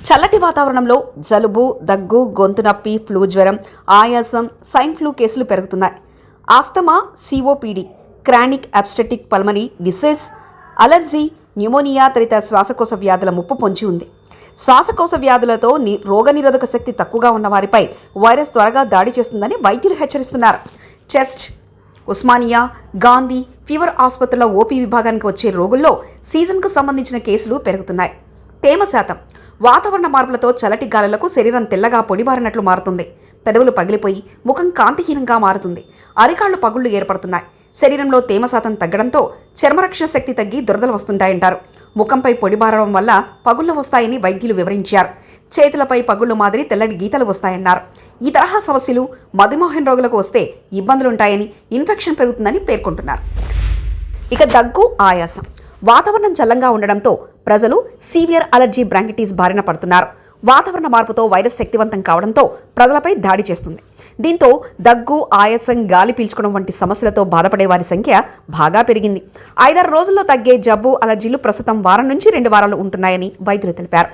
చల్లటి వాతావరణంలో జలుబు, దగ్గు, గొంతు నొప్పి, ఫ్లూ జ్వరం, ఆయాసం, స్వైన్ ఫ్లూ కేసులు పెరుగుతున్నాయి. Asthma, COPD, chronic obstructive pulmonary disease, allergy, pneumonia తదితర శ్వాసకోశ వ్యాధుల ముప్పు పొంచి ఉంది. శ్వాసకోశ వ్యాధులతో రోగనిరోధక శక్తి తక్కువగా ఉన్న వారిపై వైరస్ త్వరగా దాడి చేస్తుందని వైద్యులు హెచ్చరిస్తున్నారు. చెస్ట్, ఉస్మానియా, గాంధీ, ఫీవర్ ఆసుపత్రుల ఓపీ విభాగానికి వచ్చే రోగుల్లో సీజన్కు సంబంధించిన కేసులు పెరుగుతున్నాయి. తేమ శాతం వాతావరణ మార్పులతో చల్లటి గాలులకు శరీరం తెల్లగా పొడిబారినట్లు మారుతుంది. పెదవులు పగిలిపోయి ముఖం కాంతిహీనంగా మారుతుంది. అరికాళ్లు పగుళ్లు ఏర్పడుతున్నాయి. శరీరంలో తేమ శాతం తగ్గడంతో చర్మరక్షణ శక్తి తగ్గి దురదలు వస్తుంటాయంటారు. ముఖంపై పొడిబారడం వల్ల పగుళ్లు వస్తాయని వైద్యులు వివరించారు. చేతులపై పగుళ్లు మాదిరి తెల్లటి గీతలు వస్తాయన్నారు. ఈ తరహా సమస్యలు మధుమేహం రోగులకు వస్తే ఇబ్బందులుంటాయని, ఇన్ఫెక్షన్ పెరుగుతుందని పేర్కొంటున్నారు. ఇక దగ్గు, ఆయాసం. వాతావరణం చల్లంగా ఉండడంతో ప్రజలు సీవియర్ అలర్జీ బ్రాంకైటిస్ బారిన పడుతున్నారు. వాతావరణ మార్పుతో వైరస్ శక్తివంతం కావడంతో ప్రజలపై దాడి చేస్తుంది. దీంతో దగ్గు, ఆయాసం, గాలి పీల్చుకోవడం వంటి సమస్యలతో బాధపడే వారి సంఖ్య బాగా పెరిగింది. 5-6 రోజుల్లో తగ్గే జబ్బు, అలర్జీలు ప్రస్తుతం వారం నుంచి 2 వారాలు ఉంటున్నాయని వైద్యులు తెలిపారు.